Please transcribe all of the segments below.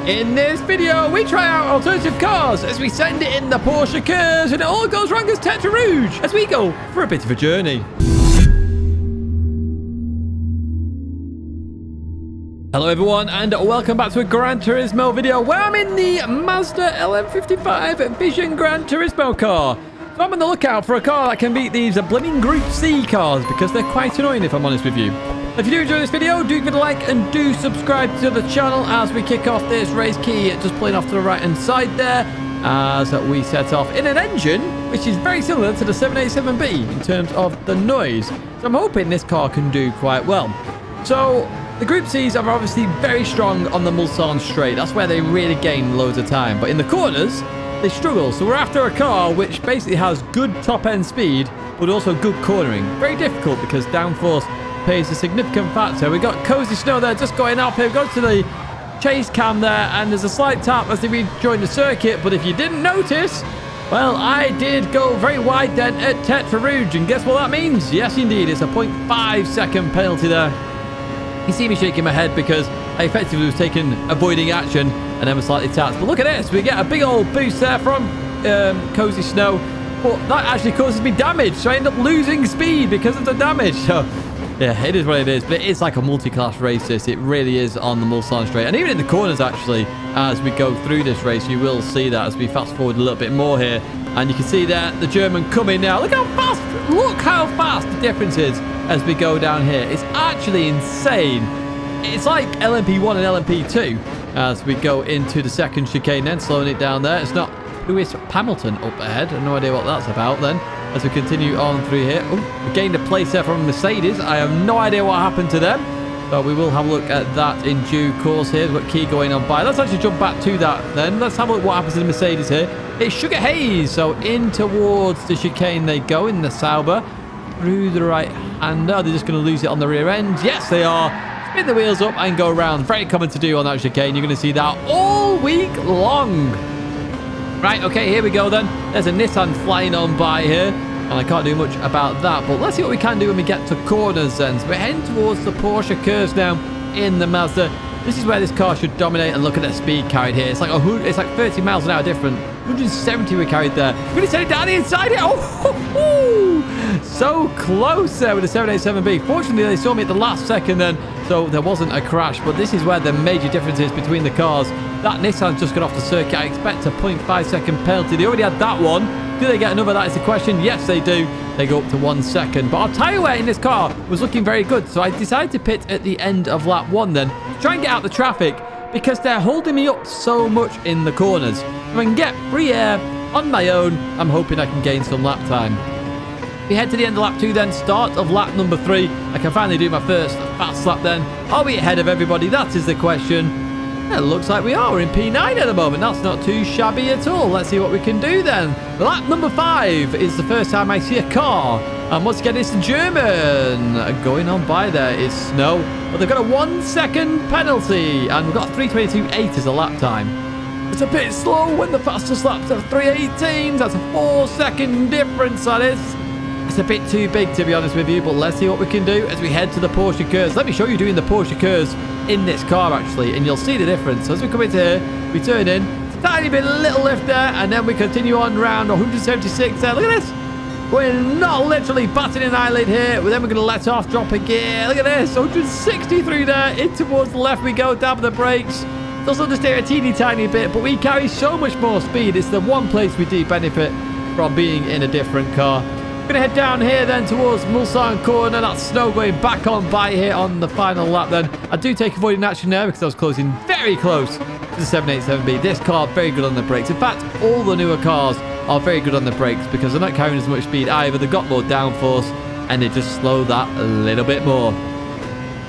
In this video, we try out alternative cars as we send it in the Porsche curves, and it all goes wrong as Tetra Rouge as we go for a bit of a journey. Hello everyone, and welcome back to a Gran Turismo video where I'm in the Mazda LM55 Vision Gran Turismo car. So I'm on the lookout for a car that can beat these blimmin' Group C cars because they're quite annoying if I'm honest with you. If you do enjoy this video, do give it a like and do subscribe to the channel as we kick off this race. Key just pulling off to the right hand side there as we set off in an engine which is very similar to the 787B in terms of the noise. So I'm hoping this car can do quite well. So the Group Cs are obviously very strong on the Mulsanne straight. That's where they really gain loads of time. But in the corners, they struggle. So we're after a car which basically has good top-end speed, but also good cornering. Very difficult because downforce plays a significant factor. We've got Cozy Snow there just going up here. Go to the chase cam there, and there's a slight tap as they rejoin the circuit. But if you didn't notice, well, I did go very wide then at Tetra Rouge. And guess what that means? Yes, indeed. It's a 0.5 second penalty there. You see me shaking my head because I effectively was avoiding action and then was slightly tapped. But look at this. We get a big old boost there from Cozy Snow. But that actually causes me damage. So I end up losing speed because of the damage. So, yeah, it is what it is. But it is like a multi-class race, this. It really is on the Mulsanne straight. And even in the corners, actually, as we go through this race, you will see that as we fast forward a little bit more here. And you can see there the German coming now. Look how fast. Look how fast the difference is as we go down here. It's actually insane. It's like LMP1 and LMP2 as we go into the second chicane then, slowing it down there. It's not Lewis Hamilton up ahead. I have no idea what that's about then as we continue on through here. Oh, we gained a place there from Mercedes. I have no idea what happened to them. So we will have a look at that in due course here. We've got Key going on by. Let's actually jump back to that then. Let's have a look what happens to the Mercedes here. It's Sugar Haze. So in towards the chicane they go in the Sauber. Through the right hander. Are they just going to lose it on the rear end? Yes, they are. Spin the wheels up and go around. Very common to do on that chicane. You're going to see that all week long. Right, okay, here we go then. There's a Nissan flying on by here. And I can't do much about that. But let's see what we can do when we get to corners then. So we're heading towards the Porsche curves now in the Mazda. This is where this car should dominate, and look at the speed carried here. It's like 30 miles an hour different. 170 we carried there. We're going to send it down the inside here. Oh, so close there with the 787B. Fortunately, they saw me at the last second then, so there wasn't a crash. But this is where the major difference is between the cars. That Nissan's just got off the circuit. I expect a 0.5 second penalty. They already had that one. Do they get another? That is the question. Yes, they do. They go up to 1 second. But our tyre wear in this car was looking very good. So I decided to pit at the end of lap 1 then. Try and get out the traffic because they're holding me up so much in the corners. If I can get free air on my own, I'm hoping I can gain some lap time. We head to the end of lap 2 then. Start of lap number 3. I can finally do my first fast lap then. Are we ahead of everybody? That is the question. It looks like we are. We're in P9 at the moment. That's not too shabby at all. Let's see what we can do then. Lap number 5 is the first time I see a car. And once again, it's the German. Going on by there is Snow. But they've got a 1 second penalty. And we've got 3:22.8 as a lap time. It's a bit slow when the fastest lap's at 3:18. That's a 4 second difference, that is. It's a bit too big, to be honest with you. But let's see what we can do as we head to the Porsche curves. Let me show you doing the Porsche curves in this car actually, and you'll see the difference. So as we come into here, we turn in, it's a tiny bit little lift there, and then we continue on round 176 there. Look at this. We're not literally batting an eyelid here, but then we're going to let off, drop a gear. Look at this, 163 there, in towards the left we go, dab the brakes. Does understeer a teeny tiny bit, but we carry so much more speed. It's the one place we do benefit from being in a different car. We're going to head down here then towards Mulsanne corner. That's Snow going back on by here on the final lap then. I do take avoiding action there because I was closing very close to the 787B. This car very good on the brakes. In fact, all the newer cars are very good on the brakes because they're not carrying as much speed either. They've got more downforce and they just slow that a little bit more.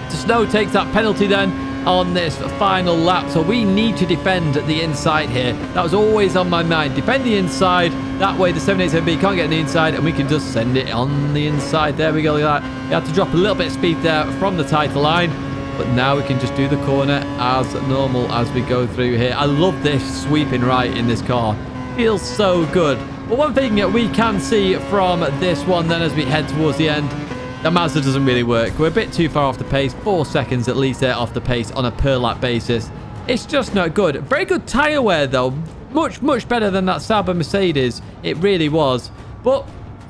So Snow takes that penalty then on this final lap. So we need to defend the inside here. That was always on my mind. Defend the inside. That way the 787B can't get on the inside and we can just send it on the inside. There we go. Look at that. We had to drop a little bit of speed there from the title line. But now we can just do the corner as normal as we go through here. I love this sweeping right in this car. Feels so good. But one thing that we can see from this one then as we head towards the end, the Mazda doesn't really work. We're a bit too far off the pace. 4 seconds at least there off the pace on a per lap basis. It's just not good. Very good tyre wear, though. Much, much better than that Sauber Mercedes. It really was. But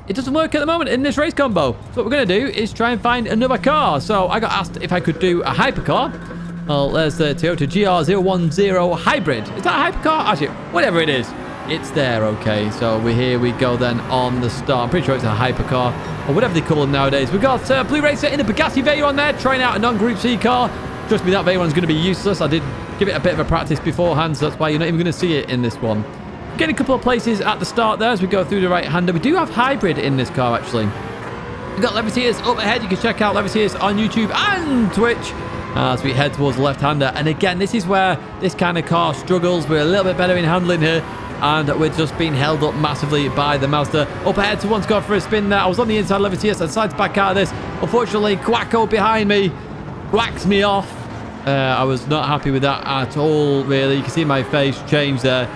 it doesn't work at the moment in this race combo. So what we're going to do is try and find another car. So I got asked if I could do a hypercar. Well, there's the Toyota GR010 Hybrid. Is that a hypercar? Actually, whatever it is. It's there, okay. So here we go then on the start. I'm pretty sure it's a hypercar or whatever they call them nowadays. We've got Blue Racer in the Bugatti Veyron there, trying out a non-Group C car. Trust me, that Veyron's going to be useless. I did give it a bit of a practice beforehand, so that's why you're not even going to see it in this one. Getting a couple of places at the start there as we go through the right-hander. We do have hybrid in this car, actually. We've got Leviteers up ahead. You can check out Leviteers on YouTube and Twitch as we head towards the left-hander. And again, this is where this kind of car struggles. We're a little bit better in handling here, and we're just being held up massively by the Mazda. Up ahead, someone's gone for a spin there. I was on the inside of Leviteers. I decided to back out of this. Unfortunately, Quacko behind me whacks me off. I was not happy with that at all, really. You can see my face change there.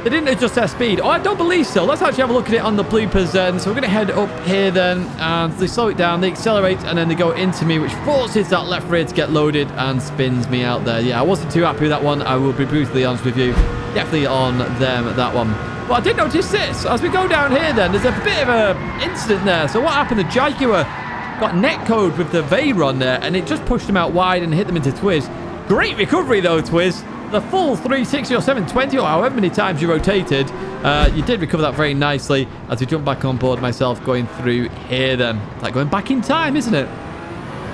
They didn't adjust their speed. Oh, I don't believe so. Let's actually have a look at it on the bloopers then. So we're going to head up here then, and they slow it down, they accelerate, and then they go into me, which forces that left rear to get loaded and spins me out there. Yeah, I wasn't too happy with that one. I will be brutally honest with you. Definitely on them, that one. But I did notice this. As we go down here then, there's a bit of an incident there. So what happened? The Jaguar got netcode with the Veyron there, and it just pushed them out wide and hit them into Twiz. Great recovery though, Twiz. The full 360 or 720 or however many times you rotated, you did recover that very nicely as we jump back on board myself going through here then. It's like going back in time, isn't it?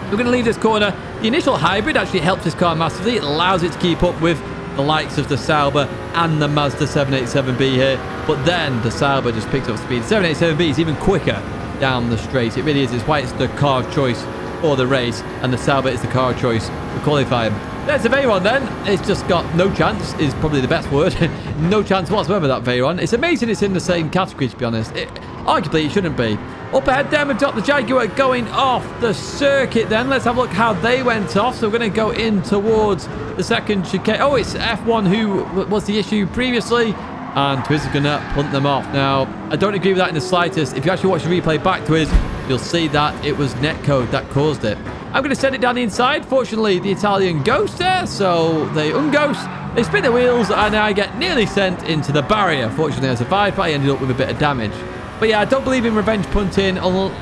We're going to leave this corner. The initial hybrid actually helps this car massively. It allows it to keep up with the likes of the Sauber and the Mazda 787B here. But then the Sauber just picks up speed. 787B is even quicker down the straight. It really is. It's why it's the car of choice for the race, and the Sauber is the car of choice for qualifying. There's the Veyron then. It's just got no chance is probably the best word. No chance whatsoever, that Veyron. It's amazing it's in the same category, to be honest. Arguably, it shouldn't be. Up ahead then, we've got the Jaguar going off the circuit then. Let's have a look how they went off. So we're going to go in towards the second chicane. Oh, it's F1 who was the issue previously. And Twiz is going to punt them off. Now, I don't agree with that in the slightest. If you actually watch the replay back, Twiz, you'll see that it was netcode that caused it. I'm going to send it down the inside. Fortunately, the Italian ghost there, so they unghost. They spin the wheels, and I get nearly sent into the barrier. Fortunately, I survived, but I ended up with a bit of damage. But yeah, I don't believe in revenge punting,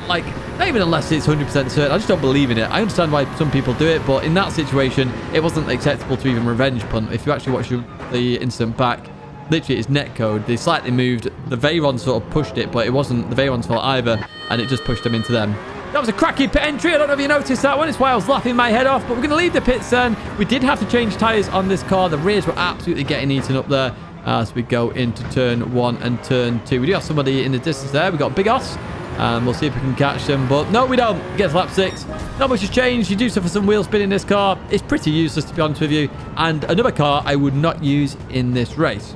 like, not even unless it's 100% certain. I just don't believe in it. I understand why some people do it, but in that situation, it wasn't acceptable to even revenge punt. If you actually watch the incident back, literally it's netcode. They slightly moved. The Veyron sort of pushed it, but it wasn't the Veyron's fault either, and it just pushed them into them. That was a cracking pit entry. I don't know if you noticed that one. It's why I was laughing my head off. But we're going to leave the pits then. We did have to change tyres on this car. The rears were absolutely getting eaten up there as we go into turn 1 and turn 2. We do have somebody in the distance there. We've got Big Os. And we'll see if we can catch them. But no, we don't. Get to lap 6. Not much has changed. You do suffer some wheel spin in this car. It's pretty useless, to be honest with you. And another car I would not use in this race.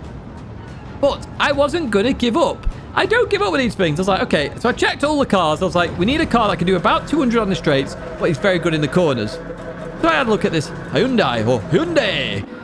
But I wasn't going to give up. I don't give up with these things. I was like, okay. So I checked all the cars. I was like, we need a car that can do about 200 on the straights, but it's very good in the corners. So I had a look at this Hyundai,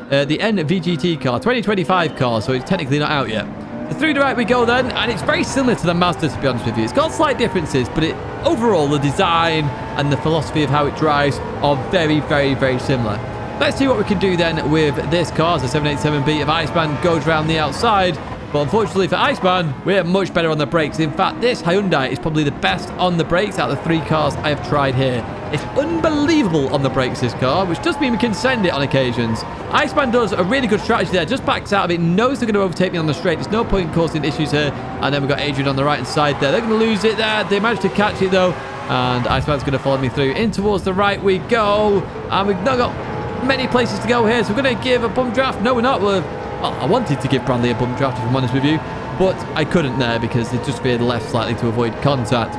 the N VGT car, 2025 car, so it's technically not out yet. So through the right we go then, and it's very similar to the Mazda, to be honest with you. It's got slight differences, but overall, the design and the philosophy of how it drives are very, very, very similar. Let's see what we can do then with this car. So 787B of Iceman goes around the outside. But unfortunately for Iceman, we're much better on the brakes. In fact, this Hyundai is probably the best on the brakes out of the 3 cars I have tried here. It's unbelievable on the brakes, this car, which does mean we can send it on occasions. Iceman does a really good strategy there, just backs out of it, knows they're going to overtake me on the straight. There's no point in causing issues here. And then we've got Adrian on the right-hand side there. They're going to lose it there. They managed to catch it, though. And Iceman's going to follow me through. In towards the right we go. And we've not got many places to go here, so we're going to give a bump draft. No, we're not. Well, I wanted to give Bradley a bump draft, if I'm honest with you, but I couldn't there because they just veered left slightly to avoid contact.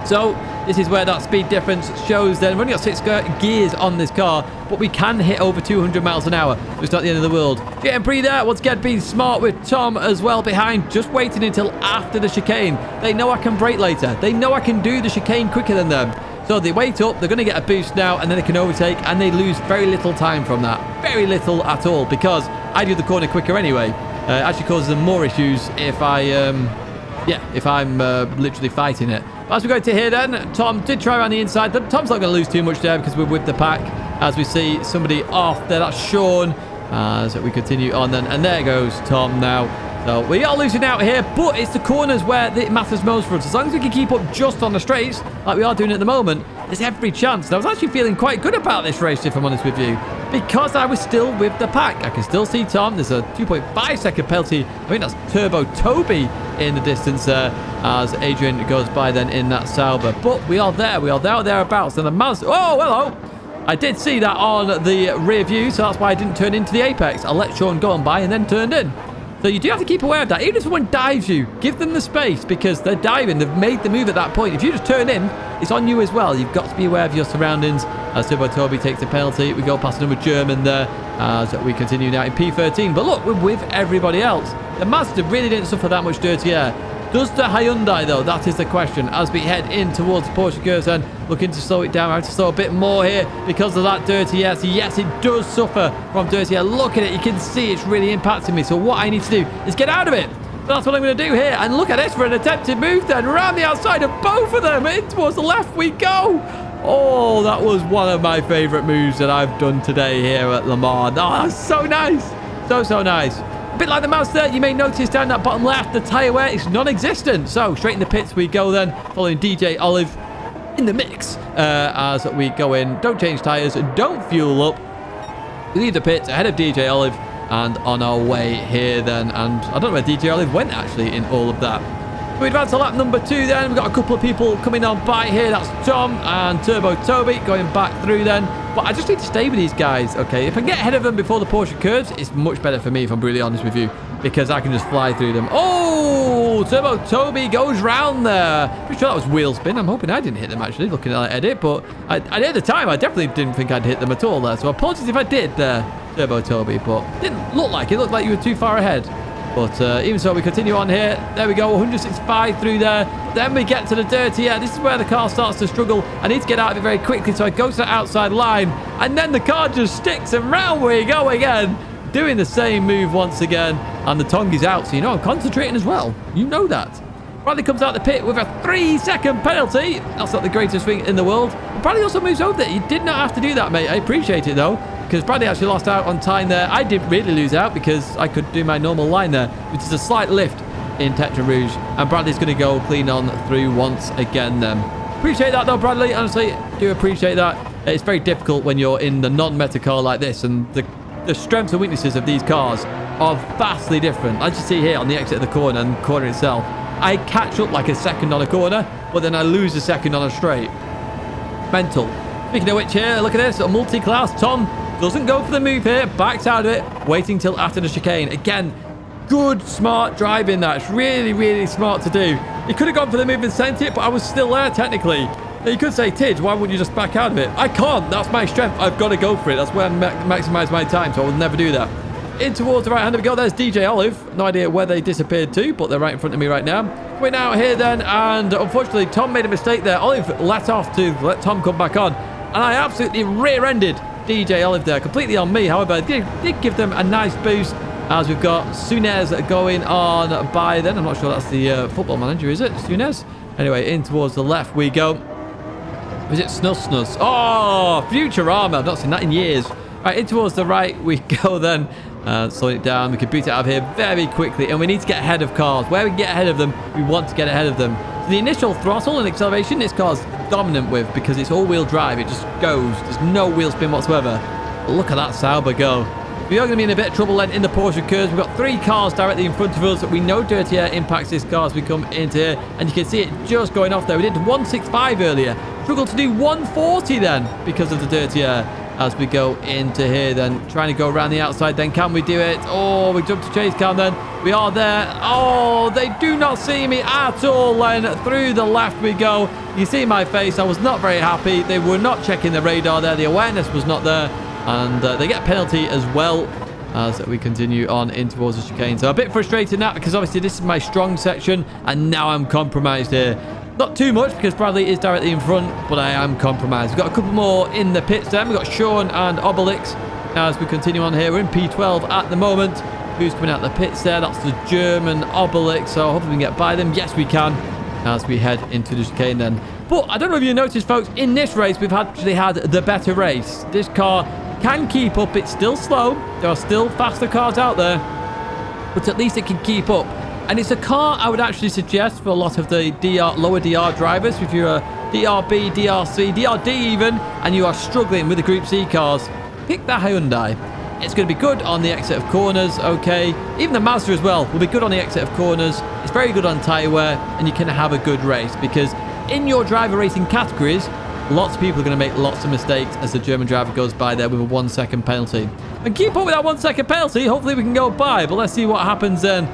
So this is where that speed difference shows then. We've only got 6 gears on this car, but we can hit over 200 miles an hour. So it's not the end of the world. Getting pre there. Once again, being smart with Tom as well behind, just waiting until after the chicane. They know I can brake later. They know I can do the chicane quicker than them. So they wait up, they're going to get a boost now, and then they can overtake, and they lose very little time from that. Very little at all, because I do the corner quicker anyway. It actually causes them more issues if I'm literally fighting it. But as we go to here then, Tom did try around the inside. Tom's not going to lose too much there because we're with the pack. as we see somebody off there. That's Sean. As we continue on then. And there goes Tom now. So we are losing out here, but it's the corners where it matters most for us. As long as we can keep up just on the straights, like we are doing at the moment, there's every chance. And I was actually feeling quite good about this race, if I'm honest with you, because I was still with the pack. I can still see Tom. There's a 2.5 second penalty. I think that's Turbo Toby in the distance there, as Adrian goes by then in that Sauber. But we are there. We are there or thereabouts. And the Mazda... Oh, hello. I did see that on the rear view, so that's why I didn't turn into the apex. I let Sean go on by and then turned in. So you do have to keep aware of that. Even if someone dives you, give them the space, because they're diving. They've made the move at that point. If you just turn in, it's on you as well. You've got to be aware of your surroundings. As Turbo Toby takes the penalty, we go past another German there as we continue now in P13. But look, we're with everybody else. The Mazda really didn't suffer that much dirty air. Does the Hyundai, though? That is the question. As we head in towards the Porsche curves and looking to slow it down, I have to slow a bit more here because of that dirty air. So yes, it does suffer from dirty air. Look at it. You can see it's really impacting me. So what I need to do is get out of it. So that's what I'm going to do here. And look at this for an attempted move then. Around the outside of both of them. In towards the left we go. Oh, that was one of my favourite moves that I've done today here at Le Mans. Oh, that's so nice. So nice. A bit like the Mazda, you may notice down that bottom left, the tyre wear is non-existent. So straight in the pits we go then, following DJ Olive in the mix as we go in. Don't change tyres, don't fuel up. We leave the pits ahead of DJ Olive and on our way here then. And I don't know where DJ Olive went actually in all of that. We advance to lap number 2 then. We've got a couple of people coming on by here. That's Tom and Turbo Toby going back through then. But I just need to stay with these guys, okay? If I get ahead of them before the Porsche curves, it's much better for me, if I'm really honest with you, because I can just fly through them. Oh, Turbo Toby goes round there. Pretty sure that was wheel spin. I'm hoping I didn't hit them, actually, looking at that edit. But at the time, I definitely didn't think I'd hit them at all there. So apologies if I did there, Turbo Toby. But it didn't look like it. It looked like you were too far ahead. But even so, we continue on here. There we go, 165 through there. Then we get to the dirty air. This is where the car starts to struggle. I need to get out of it very quickly, so I go to the outside line. And then the car just sticks, and round we go again. Doing the same move once again. And the tongue is out, so you know I'm concentrating as well. You know that. Bradley comes out the pit with a 3-second penalty. That's not the greatest thing in the world. But Bradley also moves over there. You did not have to do that, mate. I appreciate it, though, because Bradley actually lost out on time there. I didn't really lose out because I could do my normal line there, which is a slight lift in Tetra Rouge. And Bradley's going to go clean on through once again then. Appreciate that, though, Bradley. Honestly, do appreciate that. It's very difficult when you're in the non-meta car like this, and the strengths and weaknesses of these cars are vastly different. As you see here on the exit of the corner and the corner itself, I catch up like a second on a corner, but then I lose a second on a straight. Mental. Speaking of which here, look at this, a multi-class. Tom doesn't go for the move here, backs out of it, waiting till after the chicane. Again, good, smart driving that. It's really, really smart to do. He could have gone for the move and sent it, but I was still there technically. Now you could say, Tidge, why wouldn't you just back out of it? I can't. That's my strength. I've got to go for it. That's where I maximize my time, so I will never do that. In towards the right hand we go. There's DJ Olive. No idea where they disappeared to, but they're right in front of me right now. We're now here then, and unfortunately Tom made a mistake there. Olive let off to let Tom come back on, and I absolutely rear-ended DJ Olive there, completely on me. However, I did give them a nice boost, as we've got Sunez going on by then. I'm not sure that's the football manager, is it? Sunez? Anyway, in towards the left we go. Is it Snus? Oh, Futurama. I've not seen that in years. Right, in towards the right we go then. Slowing it down. We can beat it out of here very quickly, and we need to get ahead of cars. Where we can get ahead of them, we want to get ahead of them. So the initial throttle and acceleration this car's dominant with, because it's all-wheel drive. It just goes. There's no wheel spin whatsoever. But look at that Sauber go. We are going to be in a bit of trouble then in the Porsche curves. We've got 3 cars directly in front of us. We know dirty air impacts this car as we come into here, and you can see it just going off there. We did 165 earlier. Struggled to do 140 then because of the dirty air. As we go into here then, trying to go around the outside then. Can we do it? Oh, we jumped to chase cam then. We are there. Oh, they do not see me at all then. Through the left we go. You see my face. I was not very happy. They were not checking the radar there. The awareness was not there. And they get a penalty as well as we continue on in towards the chicane. So a bit frustrating that, because obviously this is my strong section, and now I'm compromised here. Not too much, because Bradley is directly in front, but I am compromised. We've got a couple more in the pits then. We've got Sean and Obelix as we continue on here. We're in P12 at the moment. Who's coming out the pits there? That's the German Obelix. So hopefully we can get by them. Yes, we can. As we head into the chicane then. But I don't know if you noticed, folks, in this race, we've actually had the better race. This car can keep up. It's still slow. There are still faster cars out there, but at least it can keep up. And it's a car I would actually suggest for a lot of the lower DR drivers. If you're a DRB, DRC, DRD even, and you are struggling with the Group C cars, pick the Hyundai. It's going to be good on the exit of corners, okay? Even the Mazda as well will be good on the exit of corners. It's very good on tyre wear, and you can have a good race because in your driver racing categories, lots of people are going to make lots of mistakes as the German driver goes by there with a 1 second penalty. And keep up with that 1 second penalty. Hopefully we can go by, but let's see what happens then.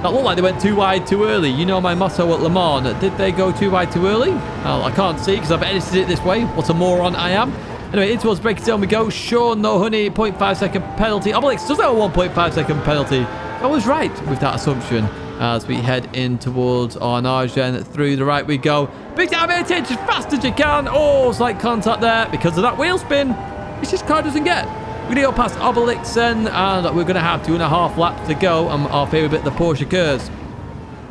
That looked like they went too wide too early. You know my motto at Le Mans. Did they go too wide too early? Well, I can't see because I've edited it this way. What a moron I am. Anyway, in towards braking zone we go. Sean No Honey, 0.5 second penalty. Obelix does have a 1.5 second penalty. I was right with that assumption. As we head in towards Arnage, then through the right we go. Big time advantage as fast as you can. Oh, slight contact there because of that wheel spin, which this car doesn't get. We're going to go past Obelix then, and we're going to have 2.5 laps to go. And our favourite bit, the Porsche curves.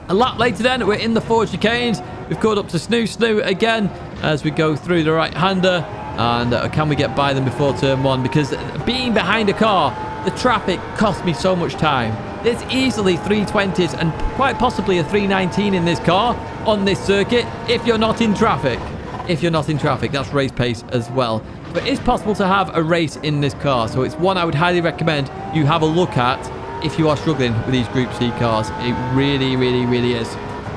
A lap later then, we're in the Ford chicanes. We've caught up to Snoo again as we go through the right-hander. And can we get by them before turn 1? Because being behind a car, the traffic cost me so much time. There's easily 320s and quite possibly a 319 in this car on this circuit if you're not in traffic. If you're not in traffic, that's race pace as well. But it's possible to have a race in this car. So it's one I would highly recommend you have a look at if you are struggling with these Group C cars. It really, really, really is.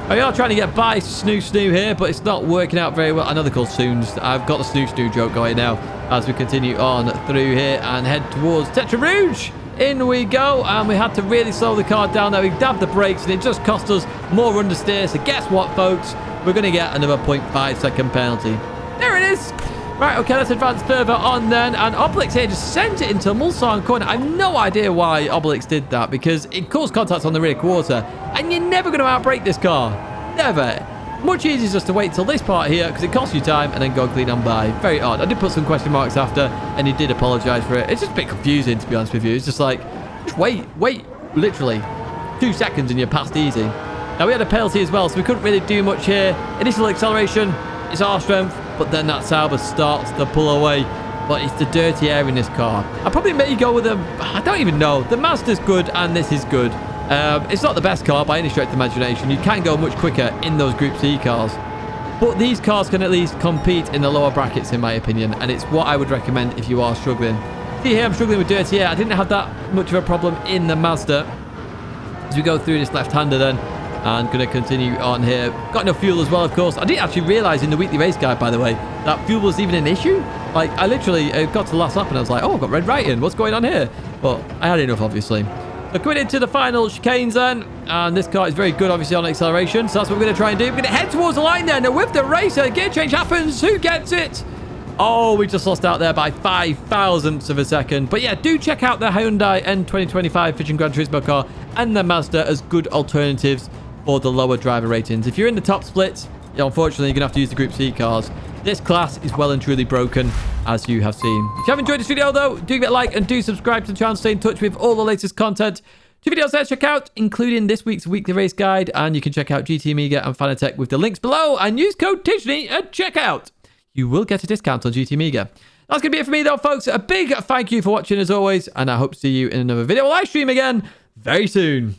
We are trying to get by Snoo here, but it's not working out very well. I know they're called Soons. I've got the Snoo joke going now as we continue on through here and head towards Tetra Rouge. In we go, and we had to really slow the car down there. We dabbed the brakes, and it just cost us more understeer. So guess what, folks? We're going to get another 0.5 second penalty. There it is. Right, okay, let's advance further on then. And Obelix here just sent it into Mulsanne corner. I have no idea why Obelix did that because it caused contact on the rear quarter. And you're never going to outbrake this car. Never. Much easier just to wait till this part here because it costs you time and then go clean on by. Very odd. I did put some question marks after and he did apologise for it. It's just a bit confusing, to be honest with you. It's just like, just wait, literally 2 seconds and you're past easy. Now, we had a penalty as well, so we couldn't really do much here. Initial acceleration is our strength, but then that Sauber starts to pull away. But it's the dirty air in this car. I probably may go with I don't even know. The Mazda's good and this is good. It's not the best car by any stretch of the imagination. You can go much quicker in those Group C cars. But these cars can at least compete in the lower brackets, in my opinion. And it's what I would recommend if you are struggling. See here, I'm struggling with dirty air. I didn't have that much of a problem in the Mazda. As we go through this left-hander then. And going to continue on here. Got enough fuel as well, of course. I didn't actually realise in the weekly race guide, by the way, that fuel was even an issue. Like, I literally got to the last lap and I was like, oh, I've got red writing. What's going on here? But I had enough, obviously. So coming into the final chicanes then, and this car is very good obviously on acceleration, so that's what we're going to try and do. We're going to head towards the line then, and with the racer, gear change happens. Who gets it? Oh, we just lost out there by 5 thousandths of a second. But yeah, do check out the Hyundai N 2025 Vision Gran Turismo car and the Mazda as good alternatives for the lower driver ratings. If you're in the top splits, unfortunately, you're going to have to use the Group C cars. This class is well and truly broken, as you have seen. If you have enjoyed this video, though, do give it a like and do subscribe to the channel to stay in touch with all the latest content. 2 videos there to check out, including this week's weekly race guide, and you can check out GT Amiga and Fanatec with the links below, and use code Tidgney at checkout. You will get a discount on GT Amiga. That's going to be it for me, though, folks. A big thank you for watching, as always, and I hope to see you in another video live stream again very soon.